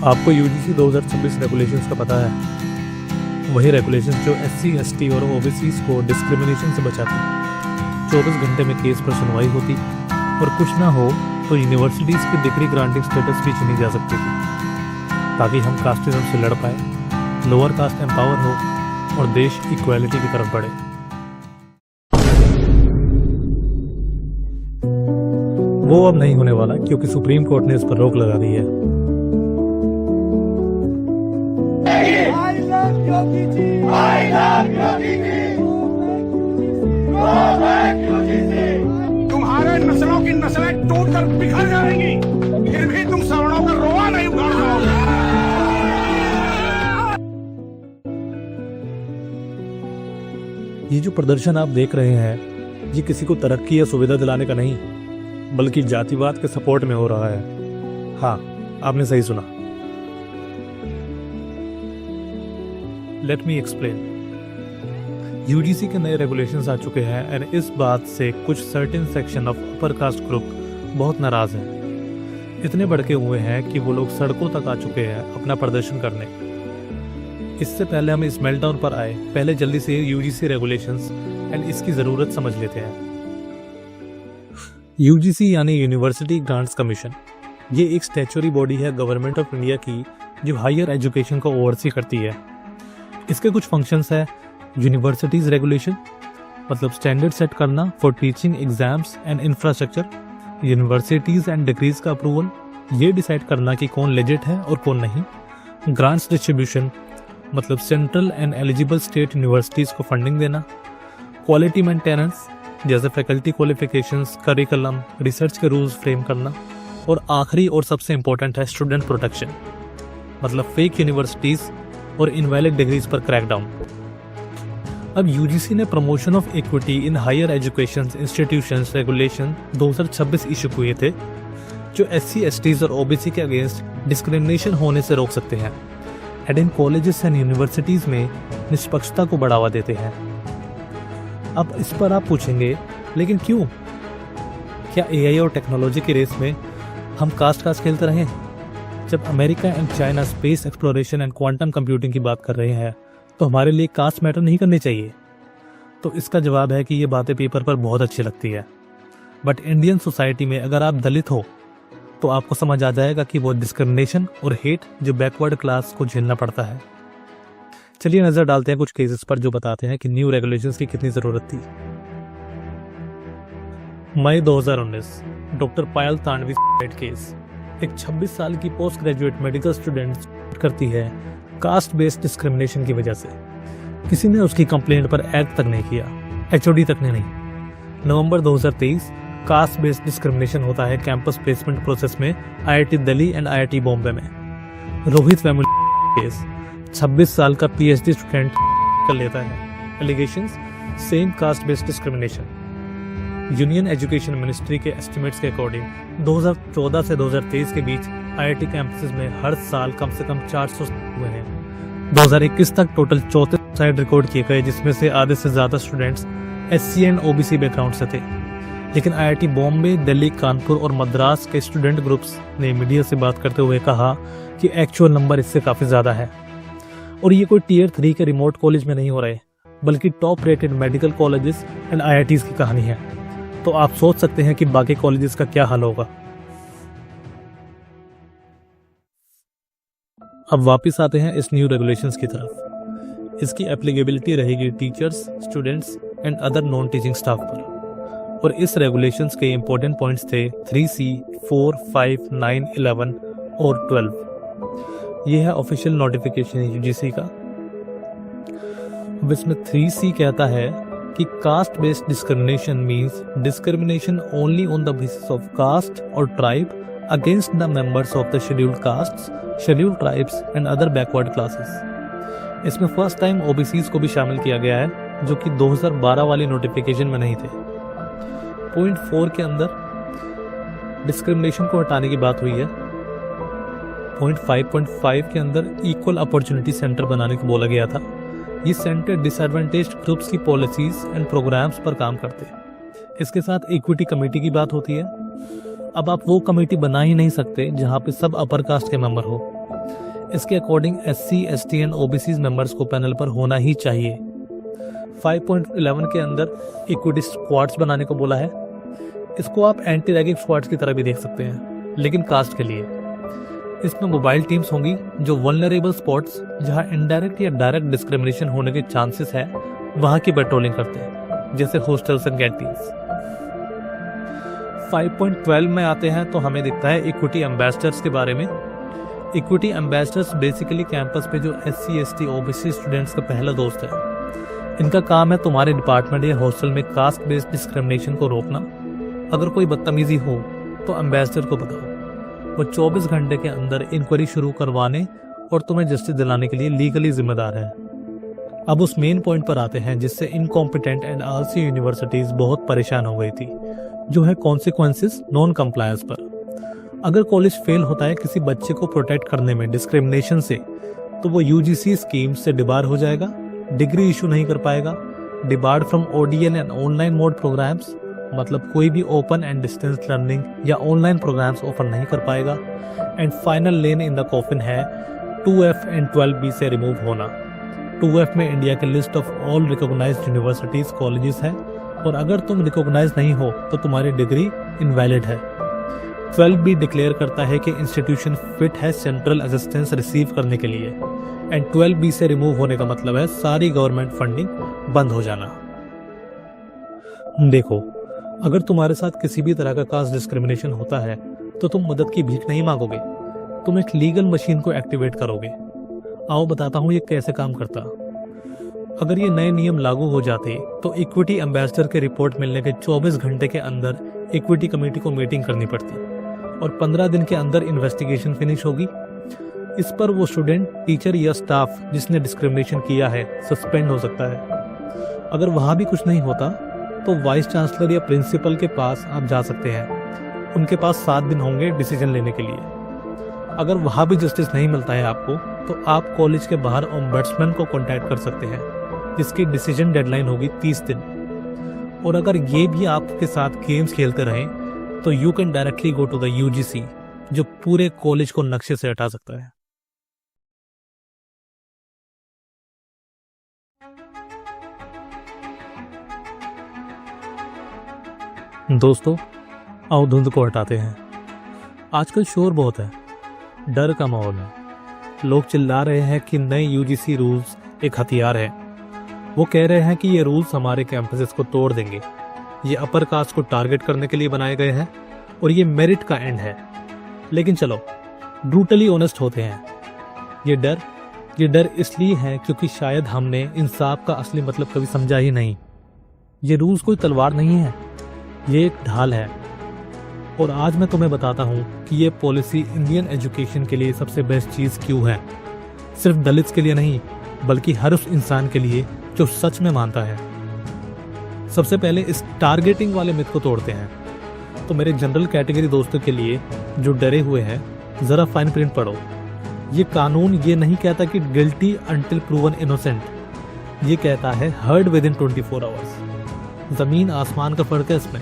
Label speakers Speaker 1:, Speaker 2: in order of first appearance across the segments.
Speaker 1: आपको UGC 2026 regulations का पता है? वही रेगुलेशंस जो एससी, एसटी और ओबीसीज को डिस्क्रिमिनेशन से बचाती। 24 घंटे में केस पर सुनवाई होती और कुछ ना हो तो यूनिवर्सिटीज़ की डिग्री ग्रांटिंग स्टेटस भी छीनी जा सकती थी, ताकि हम कास्टिज्म से लड़ पाए, लोअर कास्ट एम्पावर हो और देश इक्वालिटी की तरफ बढ़े। वो अब नहीं होने वाला, क्योंकि सुप्रीम कोर्ट ने इस पर रोक लगा दी है।
Speaker 2: तुम्हारे नस्लों की नस्लें टूटकर बिखर जाएंगी, फिर भी तुम सवर्णों का रोआ नहीं उखाड़ पाओगे।
Speaker 1: ये जो प्रदर्शन आप देख रहे हैं, ये किसी को तरक्की या सुविधा दिलाने का नहीं, बल्कि जातिवाद के सपोर्ट में हो रहा है। हाँ, आपने सही सुना। Let me explain. यूजीसी के नए रेगुलेशंस आ चुके हैं और इस बात से कुछ certain section of upper caste group बहुत नाराज हैं। इतने भड़के हुए हैं कि वो लोग सड़कों तक आ चुके हैं अपना प्रदर्शन करने। इससे पहले हम इस मेल्टडाउन पर आए, पहले जल्दी से यूजीसी रेगुलेशंस एंड इसकी ज़रूरत समझ लेते हैं। यूजीसी यानी यूनिवर्सिटी ग्रांट्स कमीशन, ये एक स्टैच्यूटरी बॉडी है गवर्नमेंट ऑफ इंडिया की, जो हायर एजुकेशन को ओवरसी करती है। इसके कुछ फंक्शंस है। यूनिवर्सिटीज रेगुलेशन, मतलब स्टैंडर्ड सेट करना for teaching, exams and infrastructure. Universities and degrees का अप्रूवल, ये डिसाइड करना कि कौन लेजिट है और कौन नहीं। ग्रांट्स डिस्ट्रीब्यूशन, मतलब central and eligible state universities को फंडिंग देना। क्वालिटी मेंटेनेंस, जैसे फैकल्टी क्वालिफिकेशंस, करिकुलम, रिसर्च के रूल्स फ्रेम करना। और आखिरी और सबसे इम्पोर्टेंट है स्टूडेंट प्रोटेक्शन, मतलब फेक यूनिवर्सिटीज और इनवैलिड डिग्रीज पर क्रैकडाउन। अब यूजीसी ने promotion of equity in higher education institutions regulation 2026 issue किए थे, जो एससी, एसटीज और ओबीसी के अगेंस्ट डिस्क्रिमिनेशन होने से रोक सकते हैं and in colleges and universities में निष्पक्षता को बढ़ावा देते हैं। अब इस पर आप पूछेंगे, लेकिन क्यों? क्या एआई और टेक्नोलॉजी की रेस में हम कास्ट खेलते रहें? जब America and China space exploration and quantum computing की बात कर रहे हैं, तो हमारे लिए कास्ट मैटर नहीं करनी चाहिए? तो इसका जवाब है कि ये बातें पेपर पर बहुत अच्छी लगती है, बट इंडियन सोसाइटी में अगर आप दलित हो तो आपको समझ आ जाएगा कि वो डिस्क्रिमिनेशन और हेट जो बैकवर्ड क्लास को झेलना पड़ता है। चलिए नजर डालते हैं कुछ केसेस पर जो बताते हैं कि न्यू रेगुलेशंस की कितनी जरूरत थी। मई 2019, डॉक्टर पायल तांडवी सुसाइड केस। एक 26 साल की पोस्ट ग्रेजुएट मेडिकल स्टूडेंट करती है कास्ट बेस्ड डिस्क्रिमिनेशन की वजह से। किसी ने उसकी कंप्लेंट पर एक्ट तक नहीं किया, एचओडी तक ने नहीं। नवंबर 2023, कास्ट बेस्ड डिस्क्रिमिनेशन होता है कैंपस प्लेसमेंट प्रोसेस में IIT Delhi and IIT Bombay में। रोहित वेमुला केस, 26 साल का पीएचडी स्टूडेंट कर लेता है allegations same caste based discrimination. Union education ministry के एस्टिमेट्स के अकॉर्डिंग 2014 से 2023 के बीच आईआईटी कैंपसेस में हर साल कम से कम 400 हुए हैं। 2021 तक टोटल 34 सुसाइड रिकॉर्ड किए गए, जिसमें से आधे से ज्यादा students SC and OBC background से थे। लेकिन आईआईटी बॉम्बे, दिल्ली, कानपुर और मद्रास के स्टूडेंट ग्रुप्स ने मीडिया से बात करते हुए कहा कि एक्चुअल नंबर इससे काफी ज्यादा है। और ये कोई टियर 3 के रिमोट कॉलेज में नहीं हो रहे, बल्कि top rated medical colleges and IITs की कहानी है। तो आप सोच सकते हैं कि बाकी कॉलेजेस का क्या हाल होगा। अब वापस आते हैं इस न्यू रेगुलेशंस की तरफ। इसकी एप्लीकेबिलिटी रहेगी teachers, students and other non teaching staff पर। और इस रेगुलेशंस के इंपॉर्टेंट पॉइंट्स थे 3C, 4, 5, 9, 11 और 12। ये है ऑफिशियल नोटिफिकेशन यूजीसी का। अब इसमें 3C कहता है कि caste based discrimination means discrimination only on the basis of caste और tribe against the members of the scheduled castes, scheduled tribes and other backward classes. इसमें फर्स्ट टाइम ओबीसीज को भी शामिल किया गया है, जो कि 2012 वाली नोटिफिकेशन में नहीं थे। पॉइंट 4 के अंदर डिस्क्रिमिनेशन को हटाने की बात हुई है। पॉइंट 5.5 के अंदर इक्वल अपॉर्चुनिटी सेंटर बनाने को बोला गया था। ये सेंटर डिसएडवांटेज्ड ग्रुप्स की पॉलिसीज एंड प्रोग्राम्स पर काम करते हैं। इसके साथ इक्विटी कमेटी की बात होती है। अब आप वो कमेटी बना ही नहीं सकते जहाँ पे सब अपर कास्ट के मेंबर हो। इसके according SC, ST and OBC members को पैनल पर होना ही चाहिए। 5.11 के अंदर इक्विटी स्क्वाड्स बनाने को बोला है। इसको आप एंटी रैगिंग स्क्वाड्स की तरह भी देख सकते हैं, लेकिन कास्ट के लिए। इसमें मोबाइल टीम्स होंगी जो वल्नरेबल स्पॉट्स, जहां इनडायरेक्ट या डायरेक्ट डिस्क्रिमिनेशन होने के चांसेस है, वहां की पेट्रोलिंग करते हैं, जैसे हॉस्टल्स एंड कैंटीन्स। 5.12 में आते हैं तो हमें दिखता है इक्विटी एम्बेसडर्स के बारे में। इक्विटी एम्बेसडर्स बेसिकली कैंपस पे जो SC, ST, OBC स्टूडेंट्स का पहला दोस्त है। इनका काम है तुम्हारे डिपार्टमेंट या हॉस्टल में कास्ट बेस्ड डिस्क्रिमिनेशन को रोकना। अगर कोई बदतमीजी हो तो एम्बेसडर को बताओ। वो 24 घंटे के अंदर इंक्वायरी शुरू करवाने और तुम्हें जस्टिस दिलाने के लिए लीगली जिम्मेदार है। अब उस मेन पॉइंट पर आते हैं जिससे इनकॉम्पिटेंट एंड आलसी यूनिवर्सिटीज बहुत परेशान हो गई थी, जो है कॉन्सिक्वेंसेस नॉन कंप्लायंस पर। अगर कॉलेज फेल होता है किसी बच्चे को प्रोटेक्ट करने में डिस्क्रिमिनेशन से, तो वो UGC स्कीम से डिबार हो जाएगा, डिग्री इशू नहीं कर पाएगा, debarred from ODN and online mode programmes, मतलब कोई भी ओपन एंड डिस्टेंस लर्निंग या ऑनलाइन प्रोग्राम्स ऑफर नहीं कर पाएगा। एंड फाइनल लेन इन द कॉफिन है 2F एंड 12B से रिमूव होना। 2F में इंडिया के list of all recognised universities colleges है, और अगर तुम रिकॉग्नाइज नहीं हो तो तुम्हारी डिग्री इनवैलिड है। 12B डिक्लेयर करता है कि इंस्टीट्यूशन फिट है सेंट्रल असिस्टेंस रिसीव करने के लिए। एंड 12B से रिमूव होने का मतलब है सारी गवर्नमेंट फंडिंग बंद हो जाना। देखो, अगर तुम्हारे साथ किसी भी तरह का कास्ट डिस्क्रिमिनेशन होता है तो तुम मदद की भीख नहीं मांगोगे, तुम एक लीगल मशीन को एक्टिवेट करोगे। आओ बताता हूँ ये कैसे काम करता। अगर ये नए नियम लागू हो जाते तो इक्विटी एम्बेसडर के रिपोर्ट मिलने के 24 घंटे के अंदर इक्विटी कमेटी को मीटिंग करनी पड़ती, और 15 दिन के अंदर इन्वेस्टिगेशन फिनिश होगी। इस पर वो स्टूडेंट, टीचर या स्टाफ जिसने डिस्क्रिमिनेशन किया है सस्पेंड हो सकता है। अगर वहाँ भी कुछ नहीं होता तो वाइस चांसलर या प्रिंसिपल के पास आप जा सकते हैं। उनके पास 7 दिन होंगे डिसीजन लेने के लिए। अगर वहाँ भी जस्टिस नहीं मिलता है आपको, तो आप कॉलेज के बाहर ओम्बड्समैन को कांटेक्ट कर सकते हैं, जिसकी डिसीजन डेडलाइन होगी 30 दिन। और अगर ये भी आपके साथ गेम्स खेलते रहें तो you can directly go to the UGC, जो पूरे कॉलेज को नक्शे से हटा सकता है। दोस्तों, आओ धुंध को हटाते हैं। आजकल शोर बहुत है, डर का माहौल है। लोग चिल्ला रहे हैं कि नए UGC रूल्स एक हथियार है। वो कह रहे हैं कि ये रूल्स हमारे कैंपसेस को तोड़ देंगे। ये अपर कास्ट को टारगेट करने के लिए बनाए गए हैं, और ये मेरिट का एंड है। लेकिन चलो ब्रूटली ऑनेस्ट होते हैं, ये डर इसलिए है क्योंकि शायद हमने इंसाफ का असली मतलब कभी समझा ही नहीं। ये रूल्स कोई तलवार नहीं है, ये एक ढाल है। और आज मैं तुम्हें बताता हूँ कि ये पॉलिसी इंडियन एजुकेशन के लिए सबसे बेस्ट चीज़ क्यों है। सिर्फ दलित्स के लिए नहीं, बल्कि हर उस इंसान के लिए जो सच में मानता है। सबसे पहले इस टारगेटिंग वाले मिथ को तोड़ते हैं। तो मेरे जनरल कैटेगरी दोस्तों के लिए जो डरे हुए हैं, ज़रा फाइन प्रिंट पढ़ो। ये कानून ये नहीं कहता कि गिल्टी अंटिल प्रूवन इनोसेंट। ये कहता है हर्ड विद इन 24 आवर्स। ज़मीन आसमान का फर्क है इसमें।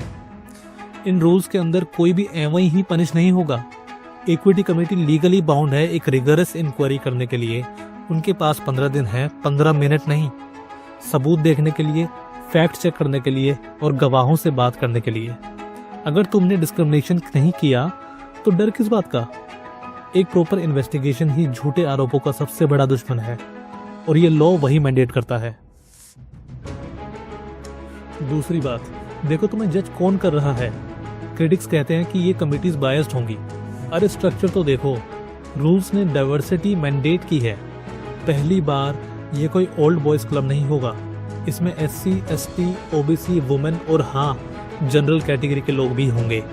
Speaker 1: इन रूल्स के अंदर कोई भी एवं ही पनिश नहीं होगा। इक्विटी कमेटी लीगली बाउंड है एक रिगरस इंक्वायरी करने के लिए। उनके पास 15 दिन है, 15 मिनट नहीं। सबूत देखने के लिए, फैक्ट चेक करने के लिए और गवाहों से बात करने के लिए। अगर तुमने डिस्क्रिमिनेशन नहीं किया तो डर किस बात का। एक प्रॉपर इन्वेस्टिगेशन ही झूठे आरोपों का सबसे बड़ा दुश्मन है, और ये लॉ वही मैंडेट करता है। दूसरी बात, देखो तुम्हें जज कौन कर रहा है। क्रिटिक्स कहते हैं कि ये कमिटीज बायस्ड होंगी। अरे स्ट्रक्चर तो देखो, रूल्स ने डाइवर्सिटी मैंडेट की है। पहली बार ये कोई ओल्ड बॉयज क्लब नहीं होगा। इसमें SC, ST, OBC, वुमेन और हाँ, जनरल कैटेगरी के लोग भी होंगे।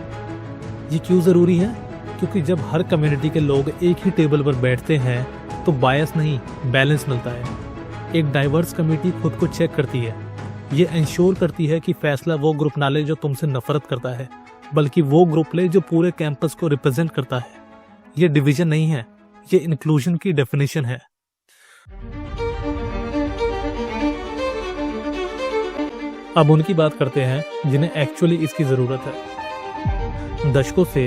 Speaker 1: ये क्यों ज़रूरी है? क्योंकि जब हर कम्युनिटी के लोग एक ही टेबल पर बैठते हैं तो बायस नहीं, बैलेंस मिलता है। एक डाइवर्स कमेटी खुद को चेक करती है। ये इंश्योर करती है कि फैसला वो ग्रुप ना ले जो तुमसे नफरत करता है, बल्कि वो ग्रुप ले जो पूरे कैंपस को रिप्रेजेंट करता है। ये डिवीजन नहीं है, ये इंक्लूजन की डेफिनेशन है। अब उनकी बात करते हैं जिन्हें एक्चुअली इसकी जरूरत है। दशकों से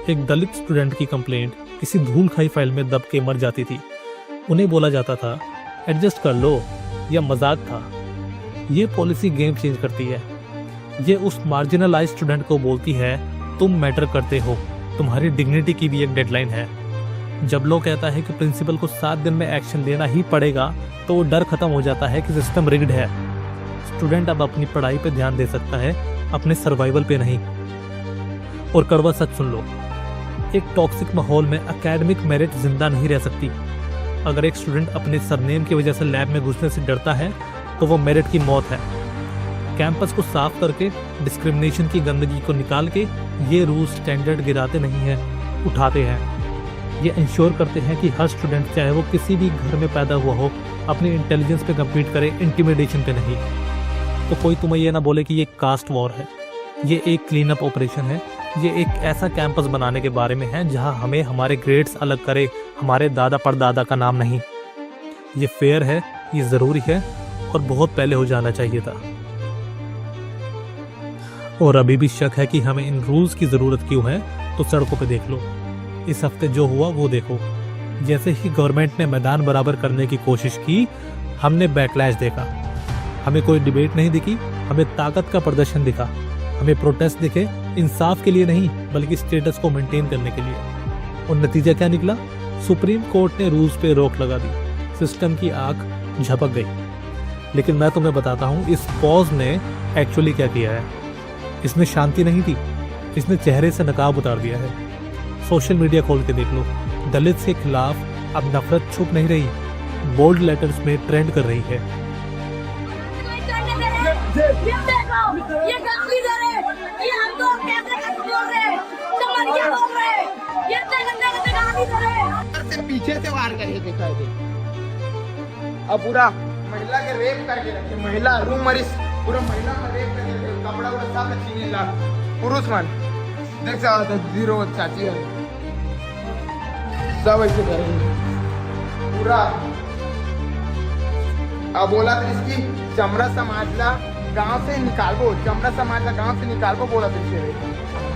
Speaker 1: एक दलित स्टूडेंट की कंप्लेंट किसी धूल खाई फाइल में दब के मर जाती थी, उन्हें बोला जाता था एडजस्ट कर लो या मजाक था। ये पॉलिसी गेम चेंज करती है। ये उस मार्जिनलाइज स्टूडेंट को बोलती है तुम मैटर करते हो, तुम्हारी डिग्निटी की भी एक डेडलाइन है। जब लोग कहता है कि प्रिंसिपल को 7 दिन में एक्शन लेना ही पड़ेगा तो वो डर खत्म हो जाता है कि सिस्टम रिग्ड है। स्टूडेंट अब अपनी पढ़ाई पे ध्यान दे सकता है, अपने सर्वाइवल पे नहीं। और कड़वा सच सुन लो, एक टॉक्सिक माहौल में एकेडमिक मेरिट जिंदा नहीं रह सकती। अगर एक स्टूडेंट अपने सरनेम की वजह से लैब में घुसने से डरता है तो वो मेरिट की मौत है। कैंपस को साफ करके डिस्क्रिमिनेशन की गंदगी को निकाल के ये रूल स्टैंडर्ड गिराते नहीं हैं, उठाते हैं। ये इंश्योर करते हैं कि हर स्टूडेंट चाहे वो किसी भी घर में पैदा हुआ हो अपनी इंटेलिजेंस पे कम्पीट करे, इंटिमिडेशन पे नहीं। तो कोई तुम्हें ये ना बोले कि ये कास्ट वॉर है। ये एक क्लीन अप ऑपरेशन है। ये एक ऐसा कैंपस बनाने के बारे में है जहां हमें हमारे ग्रेड्स अलग करे, हमारे दादा परदादा का नाम नहीं। ये फेयर है, ये ज़रूरी है और बहुत पहले हो जाना चाहिए था। और अभी भी शक है कि हमें इन रूल्स की ज़रूरत क्यों है तो सड़कों पे देख लो। इस हफ्ते जो हुआ वो देखो। जैसे ही गवर्नमेंट ने मैदान बराबर करने की कोशिश की, हमने बैकलैश देखा। हमें कोई डिबेट नहीं दिखी, हमें ताकत का प्रदर्शन दिखा। हमें प्रोटेस्ट दिखे, इंसाफ के लिए नहीं बल्कि स्टेटस को मेंटेन करने के लिए। और नतीजा क्या निकला? सुप्रीम कोर्ट ने रूल्स पे रोक लगा दी, सिस्टम की आंख झपक गई। लेकिन मैं तुम्हें बताता हूँ इस पॉज ने एक्चुअली क्या किया है। इसमें शांति नहीं थी, इसने चेहरे से नकाब उतार दिया है। सोशल मीडिया खोल के देख लो, दलित के खिलाफ अब नफरत छुप नहीं रही, बोल्ड लेटर्स में ट्रेंड कर रही है।
Speaker 3: ये गंदी दर है, ये हमको कैसे बोल रहे हैं, चमरिया बोल रहे हैं, ये इतने गंदे गंदे गाली दर है।
Speaker 4: से पीछे से वार करके देखा है। अब पूरा महिला के रेप करके रखे, महिला रूम मरीज पूरा महिला का रेप करके रखे, कपड़ा वो सब छीने ला पुरुष मन देख सकते जीरो चाची है सब ऐसे करेंगे पूरा। अब बोला तो इसकी चमड़ा समाजला गांव से निकालबो, चमड़ा समाजला गांव से निकालबो बोला तो इसे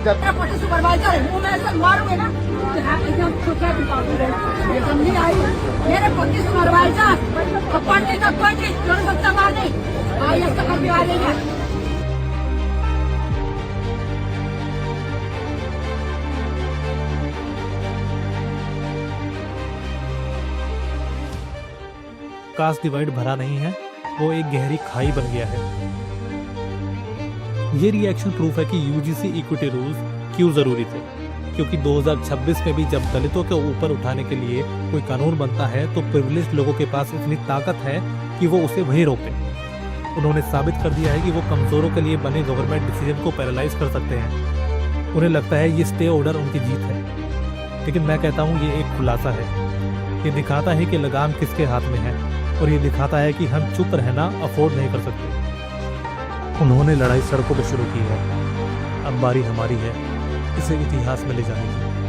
Speaker 4: जब
Speaker 3: मेरा पोटी सुपरवाइजर है, वो मैं ऐसे मारूंगे ना कि हाँ एकदम सोचा भी पाऊंगी ये समझी आई। मेरे पोटी सुपरवाइजर अपने का कोई चीज छोड़ सकता मार नहीं आई ऐसा कर भी आ रही है।
Speaker 1: कास्ट डिवाइड भरा नहीं है, वो एक गहरी खाई बन गया है। ये रिएक्शन प्रूफ है कि यूजीसी इक्विटी रूल्स क्यों जरूरी थे। क्योंकि 2026 में भी जब दलितों के ऊपर उठाने के लिए कोई कानून बनता है तो प्रिविलेज्ड लोगों के पास इतनी ताकत है कि वो उसे वहीं रोके। उन्होंने साबित कर दिया है कि वो कमजोरों के लिए बने गवर्नमेंट डिसीजन को पैरालाइज कर सकते हैं। उन्हें लगता है ये स्टे ऑर्डर उनकी जीत है। लेकिन मैं कहता हूँ ये एक खुलासा है। ये दिखाता है कि लगाम किसके हाथ में है और ये दिखाता है कि हम चुप रहना अफोर्ड नहीं कर सकते। उन्होंने लड़ाई सड़कों पर शुरू की है, अब बारी हमारी है इसे इतिहास में ले जाने की।